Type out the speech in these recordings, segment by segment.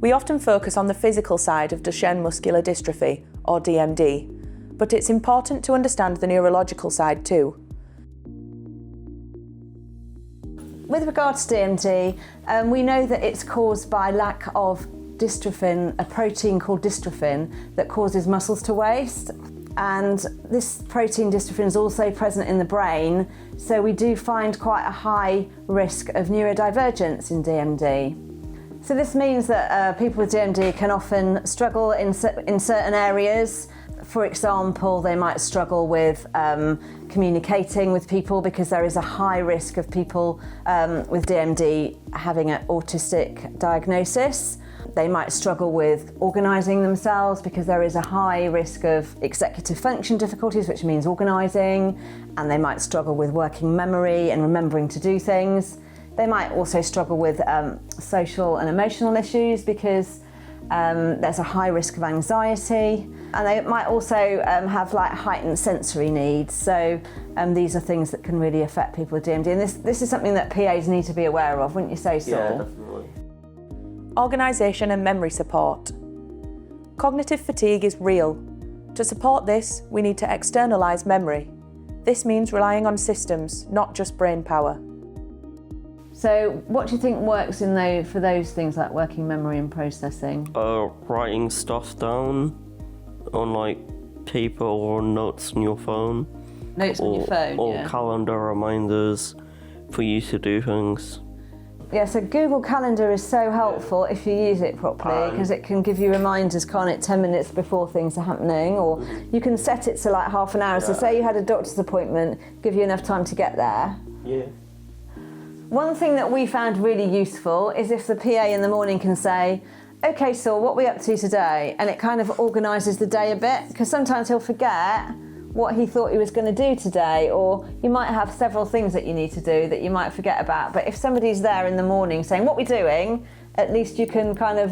We often focus on the physical side of Duchenne Muscular Dystrophy, or DMD, but it's important to understand the neurological side too. With regards to DMD, we know that it's caused by lack of dystrophin, a protein called dystrophin that causes muscles to waste. And this protein dystrophin is also present in the brain, so we do find quite a high risk of neurodivergence in DMD. So this means that people with DMD can often struggle in certain areas. For example, they might struggle with communicating with people because there is a high risk of people with DMD having an autistic diagnosis. They might struggle with organising themselves because there is a high risk of executive function difficulties, which means organising, and they might struggle with working memory and remembering to do things. They might also struggle with social and emotional issues because there's a high risk of anxiety, and they might also have like heightened sensory needs. So these are things that can really affect people with DMD, and this is something that PAs need to be aware of, wouldn't you say, Saul? Yeah, definitely. Organisation and memory support. Cognitive fatigue is real. To support this, we need to externalise memory. This means relying on systems, not just brain power. So what do you think works for those things like working memory and processing? Writing stuff down on like paper or notes on your phone. Notes on your phone, or yeah. calendar reminders for you to do things. Yeah, so Google Calendar is so helpful if you use it properly, because it can give you reminders, can't it, 10 minutes before things are happening, or you can set it to like half an hour. So say you had a doctor's appointment, give you enough time to get there. Yeah. One thing that we found really useful is if the PA in the morning can say, okay, Saul, what are we up to today? And it kind of organises the day a bit, because sometimes he'll forget what he thought he was going to do today, or you might have several things that you need to do that you might forget about. But if somebody's there in the morning saying, what we're doing, at least you can kind of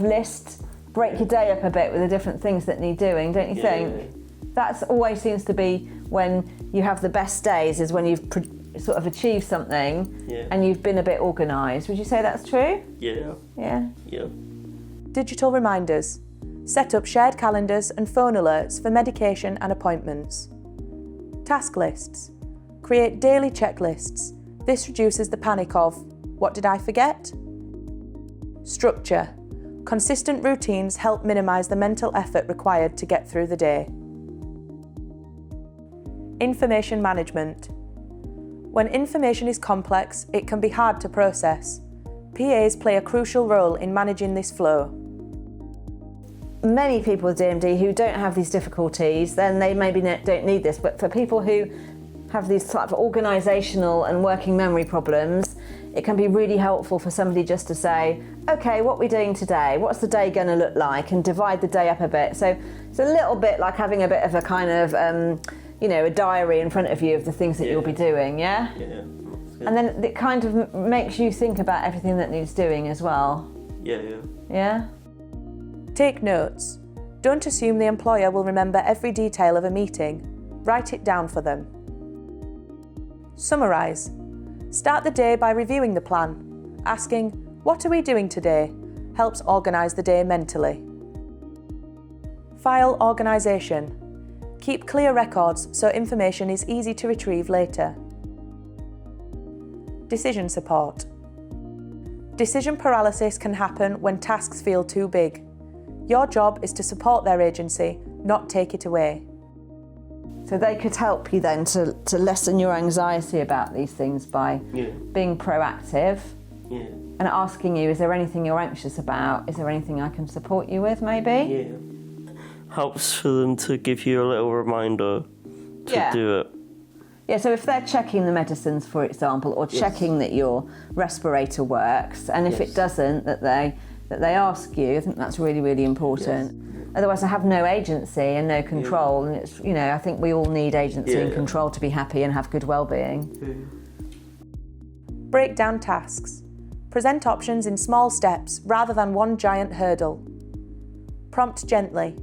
break your day up a bit with the different things that need doing, don't you think? That always seems to be when you have the best days, is when you've sort of achieved something and you've been a bit organised. Would you say that's true? Yeah. Yeah? Yeah. Digital reminders. Set up shared calendars and phone alerts for medication and appointments. Task lists. Create daily checklists. This reduces the panic of, what did I forget? Structure. Consistent routines help minimise the mental effort required to get through the day. Information management. When information is complex, it can be hard to process. PAs play a crucial role in managing this flow. Many people with DMD who don't have these difficulties, then they maybe don't need this, but for people who have these type of organisational and working memory problems, it can be really helpful for somebody just to say, okay, what are we doing today? What's the day going to look like? And divide the day up a bit. So it's a little bit like having a bit of a kind of, a diary in front of you of the things that you'll be doing, yeah? Yeah. And then it kind of makes you think about everything that needs doing as well. Yeah. Yeah? Take notes. Don't assume the employer will remember every detail of a meeting. Write it down for them. Summarise. Start the day by reviewing the plan. Asking, what are we doing today? Helps organise the day mentally. File organisation. Keep clear records so information is easy to retrieve later. Decision support. Decision paralysis can happen when tasks feel too big. Your job is to support their agency, not take it away. So they could help you then to lessen your anxiety about these things by being proactive and asking you, is there anything you're anxious about? Is there anything I can support you with, maybe? Yeah. Helps for them to give you a little reminder to do it. Yeah, so if they're checking the medicines, for example, or checking that your respirator works, and if it doesn't, that they ask you, I think that's really, really important. Yes. Otherwise, I have no agency and no control, and it's, I think we all need agency and control to be happy and have good well-being. Break down tasks. Present options in small steps rather than one giant hurdle. Prompt gently.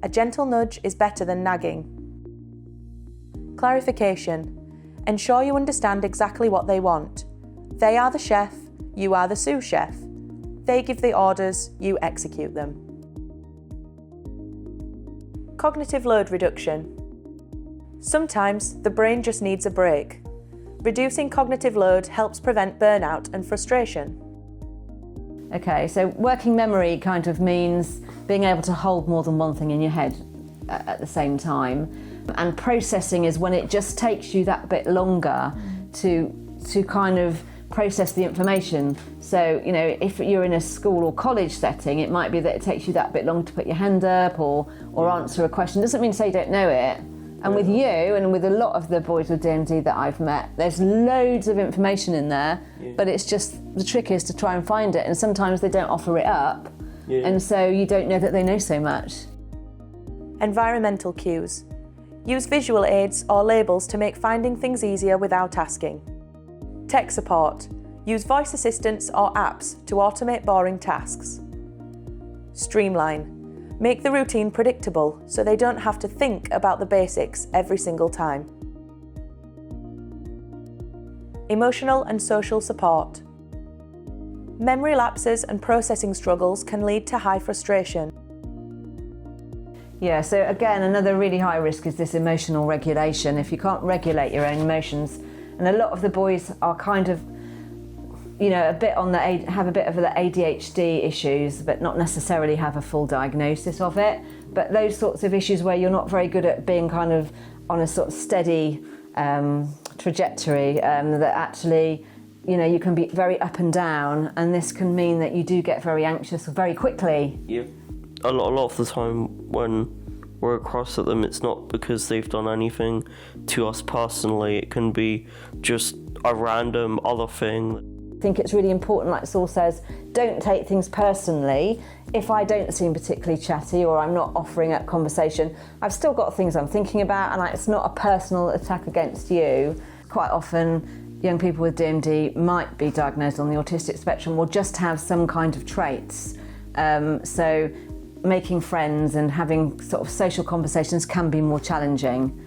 A gentle nudge is better than nagging. Clarification. Ensure you understand exactly what they want. They are the chef, you are the sous chef. They give the orders, you execute them. Cognitive load reduction. Sometimes the brain just needs a break. Reducing cognitive load helps prevent burnout and frustration. Okay, so working memory kind of means being able to hold more than one thing in your head at the same time. And processing is when it just takes you that bit longer to kind of process the information. So, you know, if you're in a school or college setting, it might be that it takes you that bit long to put your hand up or answer a question. Doesn't mean to say you don't know it. And with you and with a lot of the boys with DMD that I've met, there's loads of information in there, but it's just, the trick is to try and find it, and sometimes they don't offer it up, and so you don't know that they know so much. Environmental cues. Use visual aids or labels to make finding things easier without asking. Tech support. Use voice assistants or apps to automate boring tasks. Streamline. Make the routine predictable so they don't have to think about the basics every single time. Emotional and social support. Memory lapses and processing struggles can lead to high frustration. Yeah, so again, another really high risk is this emotional regulation. If you can't regulate your own emotions, and a lot of the boys are kind of, you know, have a bit of the ADHD issues, but not necessarily have a full diagnosis of it. But those sorts of issues where you're not very good at being kind of on a sort of steady trajectory, that actually, you know, you can be very up and down, and this can mean that you do get very anxious very quickly. Yeah. A lot of the time when we're across at them, it's not because they've done anything to us personally. It can be just a random other thing. I think it's really important, like Saul says, don't take things personally. If I don't seem particularly chatty or I'm not offering up conversation, I've still got things I'm thinking about, and it's not a personal attack against you. Quite often, young people with DMD might be diagnosed on the autistic spectrum or just have some kind of traits. So making friends and having sort of social conversations can be more challenging.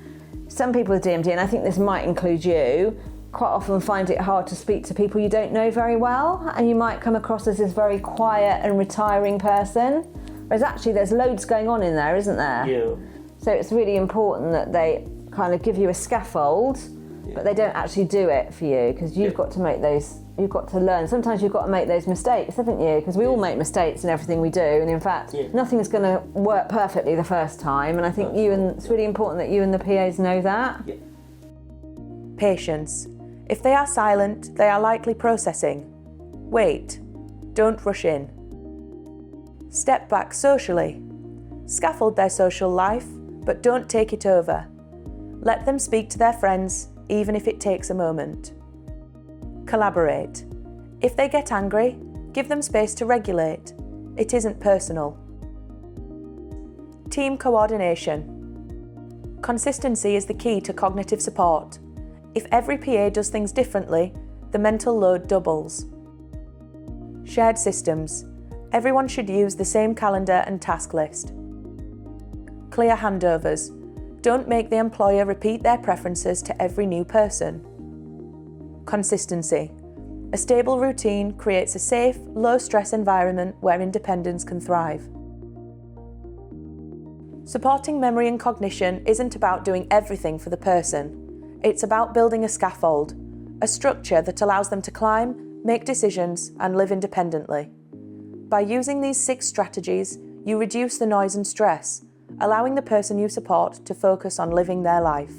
Some people with DMD, and I think this might include you, quite often find it hard to speak to people you don't know very well, and you might come across as this very quiet and retiring person, whereas actually there's loads going on in there, isn't there? Yeah. So it's really important that they kind of give you a scaffold, but they don't actually do it for you, because you've got to make those, you've got to learn. Sometimes you've got to make those mistakes, haven't you? Because we all make mistakes in everything we do, and in fact, nothing's going to work perfectly the first time, and I think it's really important that you and the PAs know that. Yeah. Patience. If they are silent, they are likely processing. Wait. Don't rush in. Step back socially. Scaffold their social life, but don't take it over. Let them speak to their friends, even if it takes a moment. Collaborate. If they get angry, give them space to regulate. It isn't personal. Team coordination. Consistency is the key to cognitive support. If every PA does things differently, the mental load doubles. Shared systems. Everyone should use the same calendar and task list. Clear handovers. Don't make the employer repeat their preferences to every new person. Consistency. A stable routine creates a safe, low-stress environment where independence can thrive. Supporting memory and cognition isn't about doing everything for the person. It's about building a scaffold, a structure that allows them to climb, make decisions, and live independently. By using these 6 strategies, you reduce the noise and stress, allowing the person you support to focus on living their life.